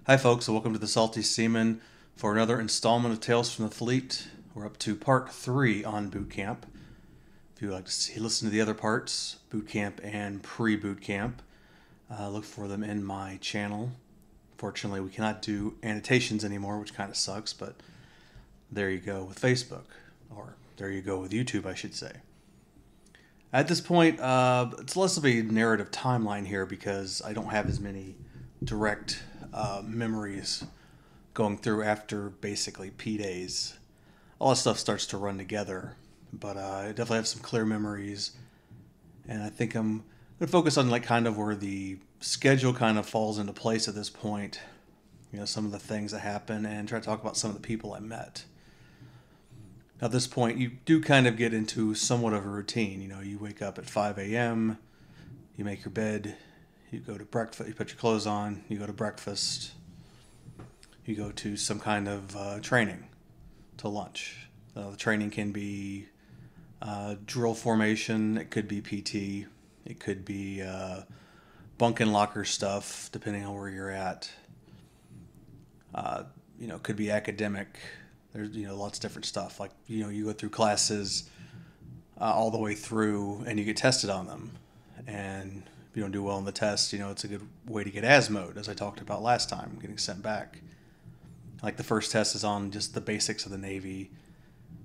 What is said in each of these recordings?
Hi folks, and welcome to the Salty Seaman for another installment of Tales from the Fleet. We're up to part 3 on Bootcamp. If you would like to listen to the other parts, Bootcamp and pre-Bootcamp, look for them in my channel. Fortunately, we cannot do annotations anymore, which kind of sucks, but there you go with Facebook, or there you go with YouTube, I should say. At this point, it's less of a narrative timeline here because I don't have as many direct memories going through after basically P days. All that stuff starts to run together, but I definitely have some clear memories, and I think I'm going to focus on like kind of where the schedule kind of falls into place at this point. You know, some of the things that happen, and try to talk about some of the people I met. Now, at this point, you do kind of get into somewhat of a routine. You know, you wake up at 5 a.m., you make your bed, you go to breakfast, you put your clothes on, you go to breakfast, you go to some kind of training to lunch. The training can be drill formation, it could be PT, it could be bunk and locker stuff, depending on where you're at. It could be academic. There's lots of different stuff. Like you go through classes all the way through, and you get tested on them. And if you don't do well on the test, it's a good way to get ASMO'd, as I talked about last time, getting sent back. Like the first test is on just the basics of the Navy,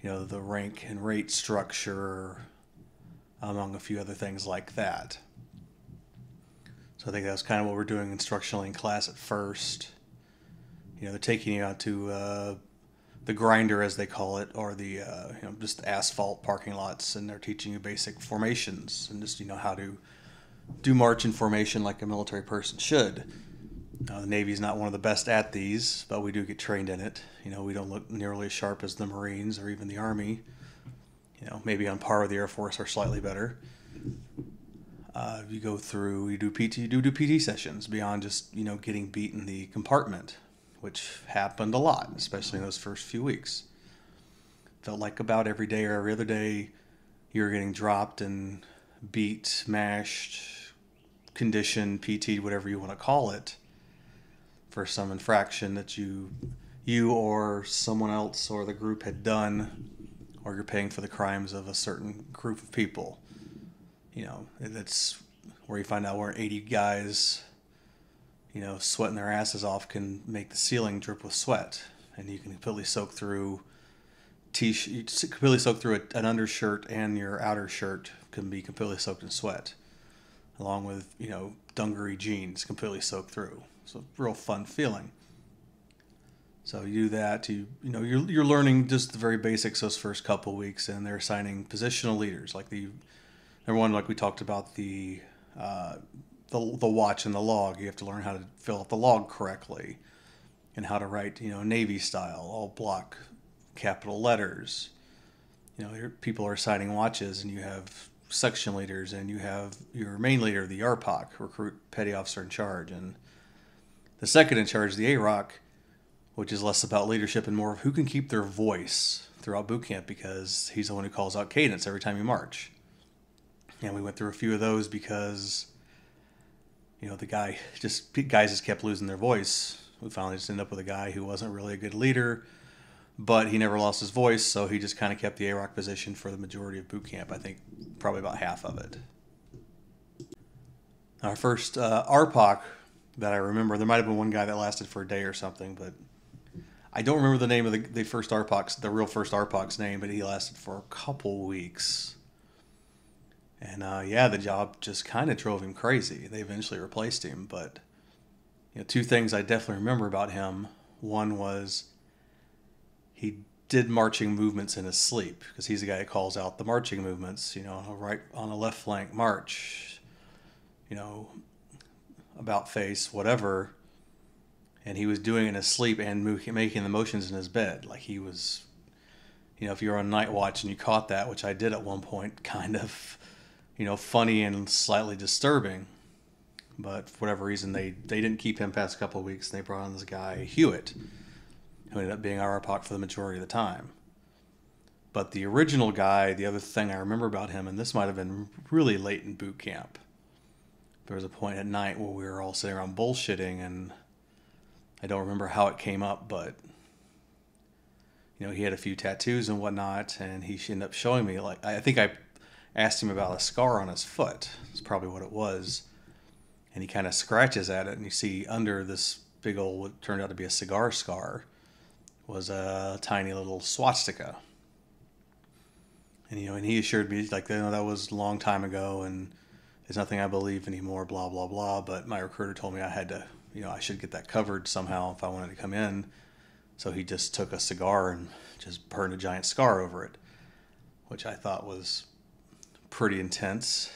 the rank and rate structure, among a few other things like that. So I think that's kind of what we're doing instructionally in class at first. They're taking you out to the grinder, as they call it, or the just asphalt parking lots, and they're teaching you basic formations and just how to do march in formation like a military person should. The Navy's not one of the best at these, but we do get trained in it. We don't look nearly as sharp as the Marines or even the Army. Maybe on par with the Air Force or slightly better. You go through, you do PT sessions beyond just getting beat in the compartment, which happened a lot, especially in those first few weeks. Felt like about every day or every other day you were getting dropped and beat, smashed, conditioned, PT'd, whatever you want to call it, for some infraction that you or someone else or the group had done, or you're paying for the crimes of a certain group of people. That's where you find out where 80 guys sweating their asses off can make the ceiling drip with sweat, and you can completely soak through an undershirt, and your outer shirt can be completely soaked in sweat, along with dungaree jeans completely soaked through. So real fun feeling. So you do that. You're learning just the very basics those first couple weeks, and they're assigning positional leaders like number one, like we talked about the watch and the log. You have to learn how to fill out the log correctly, and how to write, Navy style, all block capital letters. People are assigning watches, and you have section leaders, and you have your main leader, the RPOC, recruit petty officer in charge, and the second in charge, the AROC, which is less about leadership and more of who can keep their voice throughout boot camp, because he's the one who calls out cadence every time you march. And we went through a few of those because the guys just kept losing their voice. We finally just ended up with a guy who wasn't really a good leader, but he never lost his voice, so he just kind of kept the AROC position for the majority of boot camp. I think probably about half of it. Our first RPOC that I remember, there might have been one guy that lasted for a day or something, but I don't remember the name of the first RPOC's, the real first RPOC's name, but he lasted for a couple weeks. And the job just kind of drove him crazy. They eventually replaced him, but two things I definitely remember about him. One was he did marching movements in his sleep, because he's the guy that calls out the marching movements, on a left flank march, about face, whatever. And he was doing it in his sleep and making the motions in his bed. Like he was, if you were on night watch and you caught that, which I did at one point, kind of, funny and slightly disturbing. But for whatever reason, they didn't keep him past a couple of weeks, and they brought on this guy, Hewitt, who ended up being our RPOC for the majority of the time. But the original guy, the other thing I remember about him, and this might have been really late in boot camp, there was a point at night where we were all sitting around bullshitting, and I don't remember how it came up, but he had a few tattoos and whatnot, and he ended up showing me, like, I think I asked him about a scar on his foot. That's probably what it was. And he kind of scratches at it, and you see under this big old, what turned out to be a cigar scar, was a tiny little swastika. And he assured me, like, that was a long time ago, and it's nothing I believe anymore, blah, blah, blah. But my recruiter told me I had to, I should get that covered somehow if I wanted to come in. So he just took a cigar and just burned a giant scar over it, which I thought was pretty intense.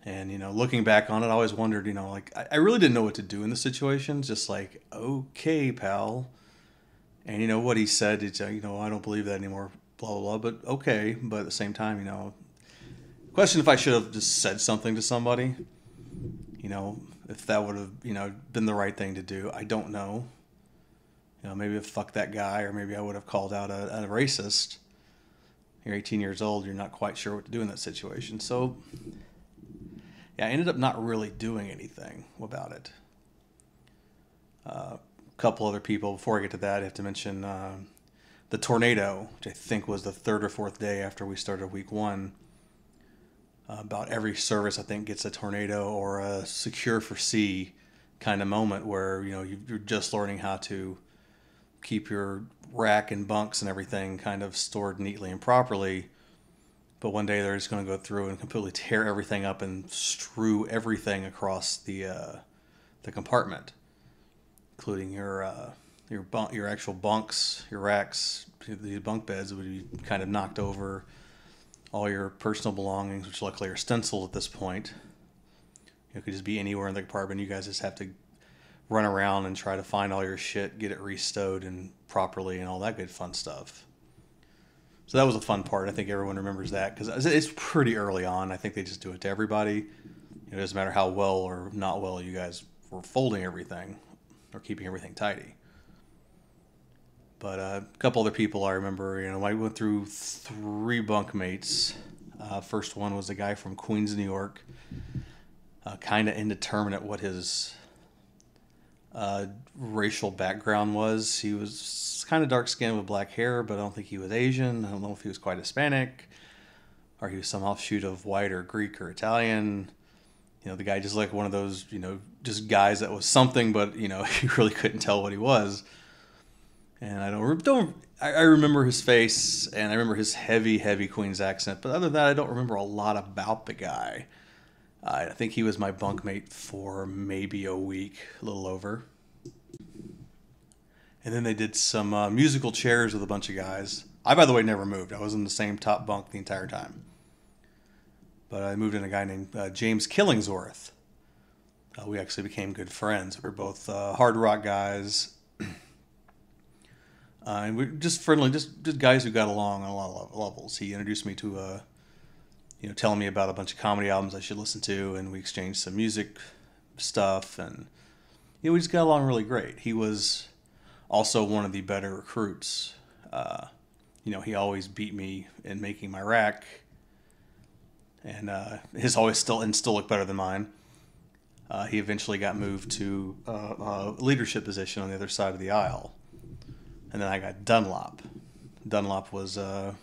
And, looking back on it, I always wondered, like, I really didn't know what to do in the situation. Just like, okay, pal. And, what he said, it's, I don't believe that anymore, blah, blah, blah. But okay. But at the same time, question if I should have just said something to somebody, if that would have, been the right thing to do. I don't know. Maybe fuck that guy, or maybe I would have called out a racist. You're 18 years old, you're not quite sure what to do in that situation. So, yeah, I ended up not really doing anything about it. A couple other people, before I get to that, I have to mention the tornado, which I think was the third or fourth day after we started week one. About every service, I think, gets a tornado or a secure for sea kind of moment where, you're just learning how to keep your rack and bunks and everything kind of stored neatly and properly. But one day they're just going to go through and completely tear everything up and strew everything across the compartment, including your actual bunks, your racks, the bunk beds would be kind of knocked over. All your personal belongings, which luckily are stenciled at this point. It could just be anywhere in the compartment. You guys just have to run around and try to find all your shit, get it restowed and properly, and all that good fun stuff. So that was a fun part. I think everyone remembers that because it's pretty early on. I think they just do it to everybody. It doesn't matter how well or not well you guys were folding everything or keeping everything tidy. But a couple other people I remember, I went through 3 bunkmates. First one was a guy from Queens, New York. Kind of indeterminate what his racial background was. He was kind of dark skinned with black hair, but I don't think he was Asian. I don't know if he was quite Hispanic, or he was some offshoot of white or Greek or Italian. The guy just like one of those, just guys that was something, but you really couldn't tell what he was. And I remember his face, and I remember his heavy Queens accent. But other than that, I don't remember a lot about the guy. I think he was my bunkmate for maybe a week, a little over. And then they did some musical chairs with a bunch of guys. I, by the way, never moved. I was in the same top bunk the entire time. But I moved in a guy named James Killingsworth. We actually became good friends. We were both hard rock guys. And we're just friendly, just guys who got along on a lot of levels. He introduced me to, telling me about a bunch of comedy albums I should listen to, and we exchanged some music stuff, and we just got along really great. He was also one of the better recruits. He always beat me in making my rack, and his always still looked better than mine. He eventually got moved to a leadership position on the other side of the aisle. And then I got Dunlop. Dunlop was a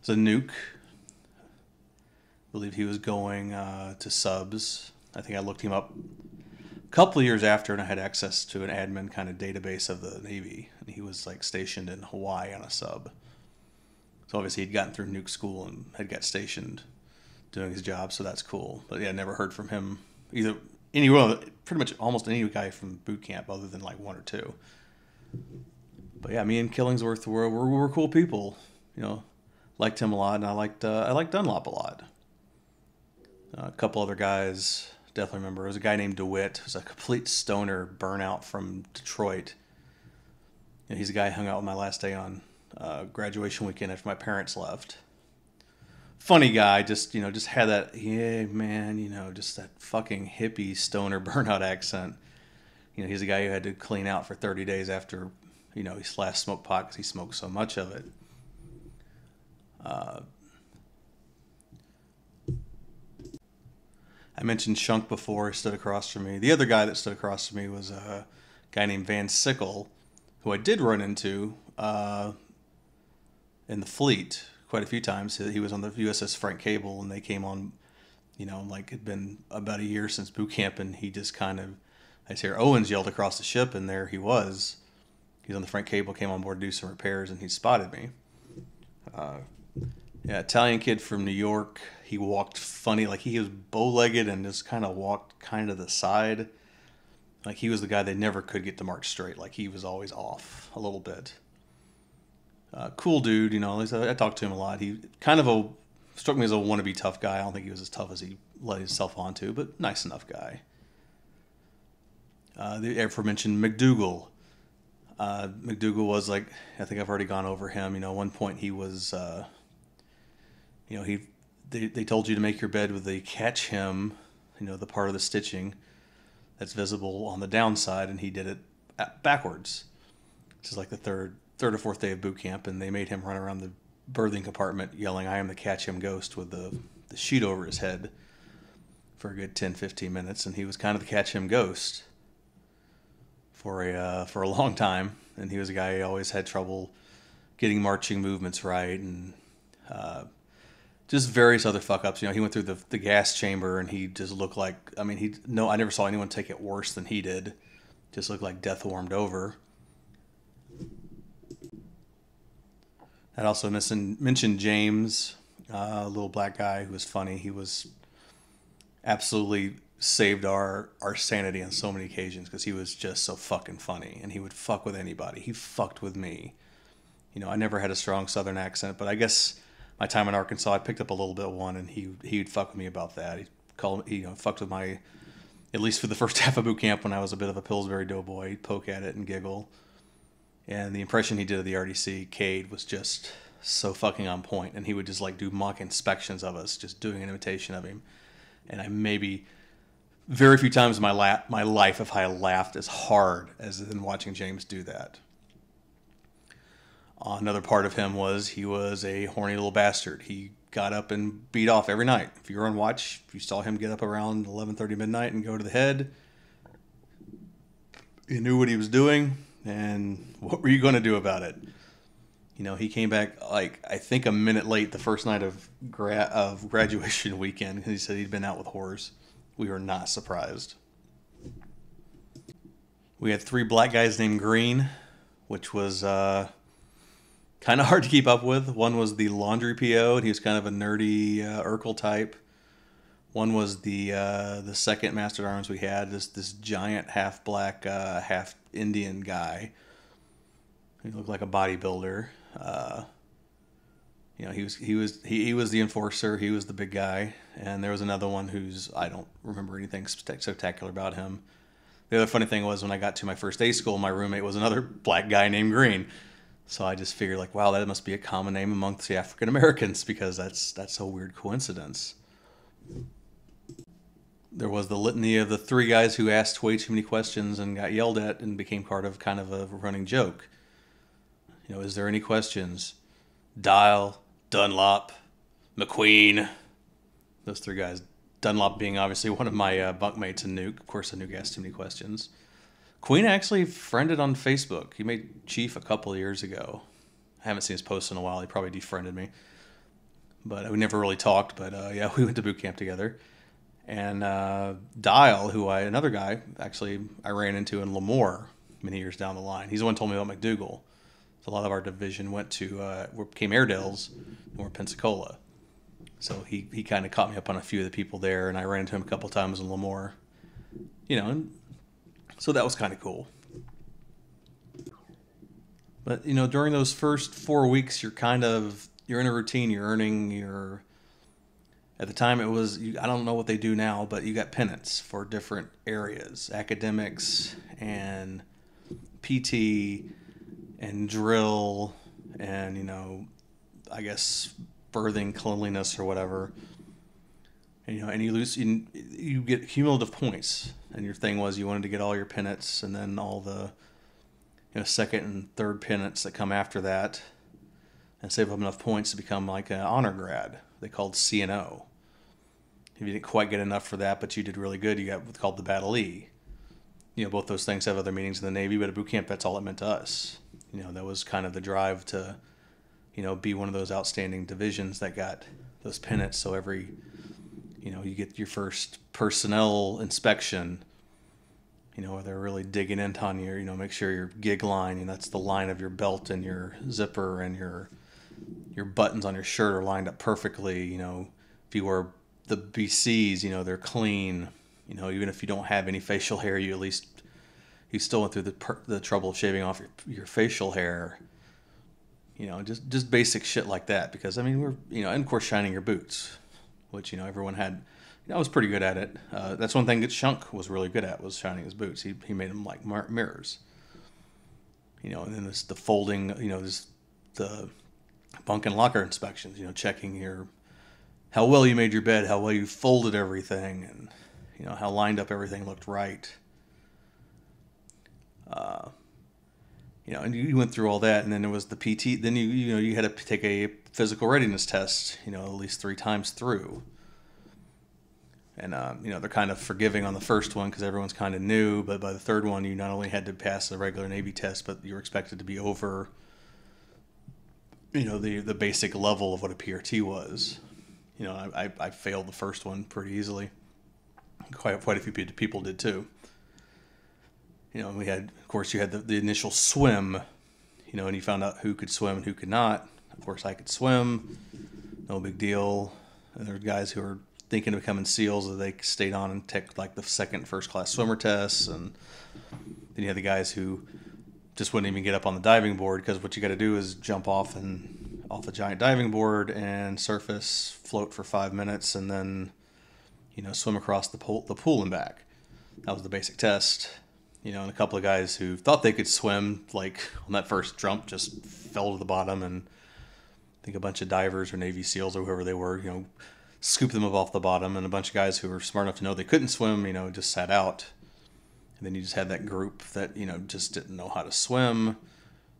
nuke. I believe he was going to subs. I think I looked him up a couple of years after, and I had access to an admin kind of database of the Navy. And he was like stationed in Hawaii on a sub. So obviously he'd gotten through nuke school and had got stationed doing his job, so that's cool. But yeah, I never heard from him either. Pretty much almost any guy from Bootcamp other than like 1 or 2. But yeah, me and Killingsworth were cool people. Liked him a lot, and I liked Dunlop a lot. A couple other guys definitely remember. There was a guy named DeWitt, who's a complete stoner burnout from Detroit. He's a guy I hung out with my last day on graduation weekend after my parents left. Funny guy, just had that, yeah, man, just that fucking hippie stoner burnout accent. He's a guy who had to clean out for 30 days after, he last smoked pot because he smoked so much of it. I mentioned Shunk before. He stood across from me. The other guy that stood across from me was a guy named Sickle, who I did run into in the fleet quite a few times. He was on the USS Frank Cable, and they came on, like it'd been about a year since boot camp, and he just kind of, I just hear Owens yelled across the ship, and there he was. He's on the Frank Cable, came on board to do some repairs, and he spotted me. Yeah, Italian kid from New York. He walked funny, like he was bow-legged and just kind of walked kind of the side. Like he was the guy they never could get to march straight. Like he was always off a little bit. Cool dude, at least I talked to him a lot. He kind of struck me as a wannabe tough guy. I don't think he was as tough as he let himself onto, but nice enough guy. The aforementioned McDougal. McDougal was like, I think I've already gone over him. At one point he was, they told you to make your bed with the catch hem, the part of the stitching that's visible on the downside, and he did it backwards. This is like the third or fourth day of boot camp, and they made him run around the berthing compartment yelling, "I am the catch him ghost," with the sheet over his head for a good 10-15 minutes, and he was kind of the catch him ghost for a long time, and he was a guy who always had trouble getting marching movements right, and just various other fuck ups. He went through the gas chamber, and he just looked like, I never saw anyone take it worse than he did. Just looked like death warmed over. I'd also mentioned James, a little black guy who was funny. He was absolutely saved our sanity on so many occasions because he was just so fucking funny, and he would fuck with anybody. He fucked with me. I never had a strong Southern accent, but I guess my time in Arkansas, I picked up a little bit of one, and he'd fuck with me about that. He fucked with my, at least for the first half of boot camp when I was a bit of a Pillsbury doughboy. He'd poke at it and giggle. And the impression he did of the RDC, Cade, was just so fucking on point. And he would just like do mock inspections of us, just doing an imitation of him. And I maybe very few times in my life have I laughed as hard as in watching James do that. Another part of him was he was a horny little bastard. He got up and beat off every night. If you were on watch, if you saw him get up around 11:30 midnight and go to the head, you knew what he was doing. And what were you going to do about it? He came back, like, I think a minute late the first night of graduation weekend. He said he'd been out with whores. We were not surprised. We had 3 black guys named Green, which was kind of hard to keep up with. One was the laundry PO, and he was kind of a nerdy Urkel type. One was the second Master at Arms we had, this giant half black, half Indian guy. He looked like a bodybuilder. He was the enforcer. He was the big guy, and there was another one who's, I don't remember anything spectacular about him. The other funny thing was when I got to my first day school, my roommate was another black guy named Green. So I just figured, like, wow, that must be a common name amongst the African Americans because that's a weird coincidence. There was the litany of the 3 guys who asked way too many questions and got yelled at and became part of kind of a running joke. Is there any questions? Dial, Dunlop, McQueen. Those 3 guys. Dunlop being obviously one of my bunkmates in Nuke. Of course, I Nuke asked too many questions. Queen actually friended on Facebook. He made Chief a couple of years ago. I haven't seen his posts in a while. He probably defriended me. But we never really talked. But yeah, we went to boot camp together. And Dial, another guy, actually, I ran into in Lemoore many years down the line. He's the one who told me about McDougal. So a lot of our division went to, became Airedales, and we're Pensacola. So he kind of caught me up on a few of the people there, and I ran into him a couple times in Lemoore. And so that was kind of cool. But, during those first 4 weeks, you're in a routine, you're earning your... At the time, it was, I don't know what they do now, but you got pennants for different areas. Academics and PT and drill and, I guess, birthing, cleanliness or whatever. And you get cumulative points. And your thing was you wanted to get all your pennants and then all the second and third pennants that come after that and save up enough points to become like an honor grad. They called C&O. If you didn't quite get enough for that, but you did really good, you got what's called the Battle E. both those things have other meanings in the Navy, but at boot camp, that's all it meant to us. That was kind of the drive to, be one of those outstanding divisions that got those pennants. So every, you get your first personnel inspection, where they're really digging into on your, make sure your gig line, and that's the line of your belt and your zipper and your buttons on your shirt are lined up perfectly. If you wear the BCs, they're clean. Even if you don't have any facial hair, you still went through the trouble of shaving off your facial hair. Just basic shit like that. Because we're and of course shining your boots, which everyone had. I was pretty good at it. That's one thing that Shunk was really good at, was shining his boots. He made them like mirrors. And then there's the folding. There's the bunk and locker inspections. Checking how well you made your bed, how well you folded everything, and how lined up everything looked right. And you went through all that, and then there was the PT. Then you had to take a physical readiness test. At least 3 times through. And they're kind of forgiving on the first one because everyone's kind of new. But by the third one, you not only had to pass the regular Navy test, but you were expected to be over, the basic level of what a PRT was. I failed the first one pretty easily. Quite a few people did too. We had, of course, you had the initial swim, and you found out who could swim and who could not. Of course, I could swim, no big deal. And there were guys who were thinking of becoming SEALs, so they stayed on and took like the second first-class swimmer tests. And then you had the guys who just wouldn't even get up on the diving board, because what you got to do is jump off a giant diving board and surface, float for 5 minutes, and then swim across the pool and back. That was the basic test. And a couple of guys who thought they could swim, like on that first jump, just fell to the bottom, and I think a bunch of divers or Navy SEALs or whoever they were, scooped them up off the bottom, and a bunch of guys who were smart enough to know they couldn't swim, just sat out. And then you just had that group that, just didn't know how to swim,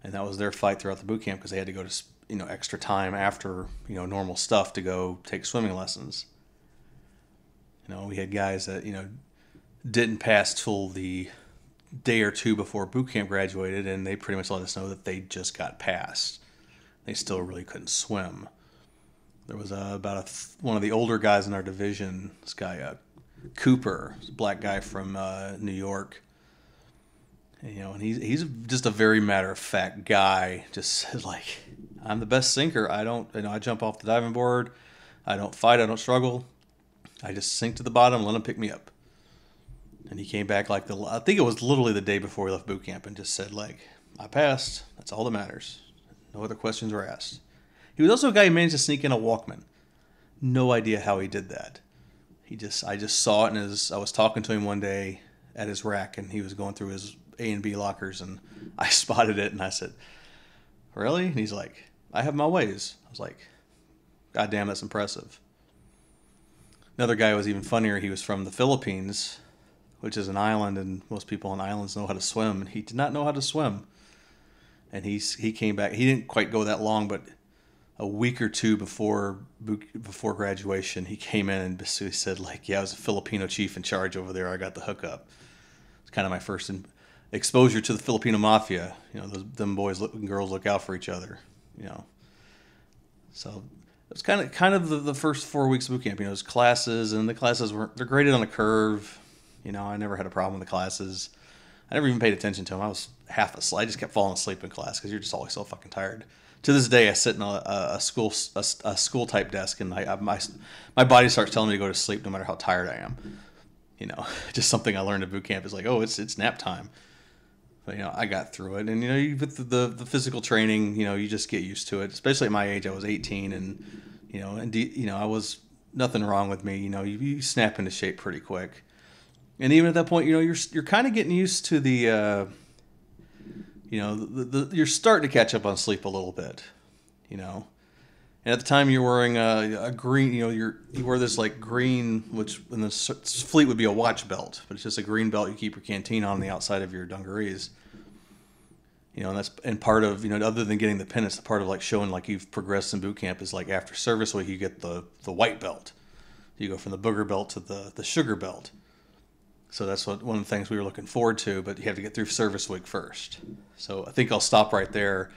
and that was their fight throughout the boot camp, because they had to go to, extra time after, normal stuff to go take swimming lessons. We had guys that, didn't pass till the day or two before boot camp graduated, and they pretty much let us know that they just got passed. They still really couldn't swim. There was one of the older guys in our division, this guy Cooper, a black guy from New York. And he's just a very matter-of-fact guy. Just said, like, I'm the best sinker. I jump off the diving board. I don't fight. I don't struggle. I just sink to the bottom, let them pick me up. And he came back I think it was literally the day before we left boot camp, and just said, like, I passed. That's all that matters. No other questions were asked. He was also a guy who managed to sneak in a Walkman. No idea how he did that. I just saw it, and I was talking to him one day at his rack, and he was going through his A and B lockers, and I spotted it, and I said, really? And he's like, I have my ways. I was like, God damn, that's impressive. Another guy was even funnier. He was from the Philippines, which is an island, and most people on islands know how to swim, and he did not know how to swim. And he came back. He didn't quite go that long, but a week or two before graduation, he came in and basically said, like, yeah, I was a Filipino chief in charge over there. I got the hookup. It's kind of my first exposure to the Filipino mafia. Them boys and girls look out for each other. So it was kind of the first 4 weeks of boot camp. It was classes, and the classes they're graded on a curve. I never had a problem with the classes. I never even paid attention to them. I was half asleep. I just kept falling asleep in class because you're just always so fucking tired. To this day, I sit in a school type desk, and my body starts telling me to go to sleep no matter how tired I am. Just something I learned at boot camp is like, oh, it's nap time. But I got through it, and with the physical training, you just get used to it. Especially at my age, I was 18, and I was nothing wrong with me. You snap into shape pretty quick. And even at that point, you're kind of getting used to the, you're starting to catch up on sleep a little bit, And at the time, you're wearing a green, you wear this like green, which in the fleet would be a watch belt, but it's just a green belt you keep your canteen on the outside of your dungarees. And part of, other than getting the pennants, the part of like showing like you've progressed in boot camp is like after service week, you get the white belt. You go from the booger belt to the sugar belt. So that's one of the things we were looking forward to, but you have to get through service week first. So I think I'll stop right there.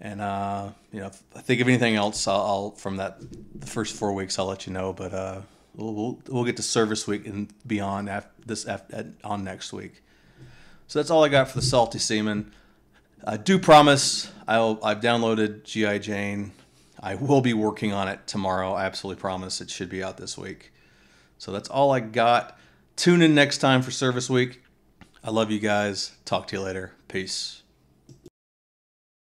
And, if I think of anything else, I'll from the first 4 weeks, I'll let you know. But we'll get to service week and beyond on next week. So that's all I got for the Salty Seaman. I do promise I've downloaded G.I. Jane. I will be working on it tomorrow. I absolutely promise it should be out this week. So that's all I got. Tune in next time for service week. I love you guys. Talk to you later. Peace.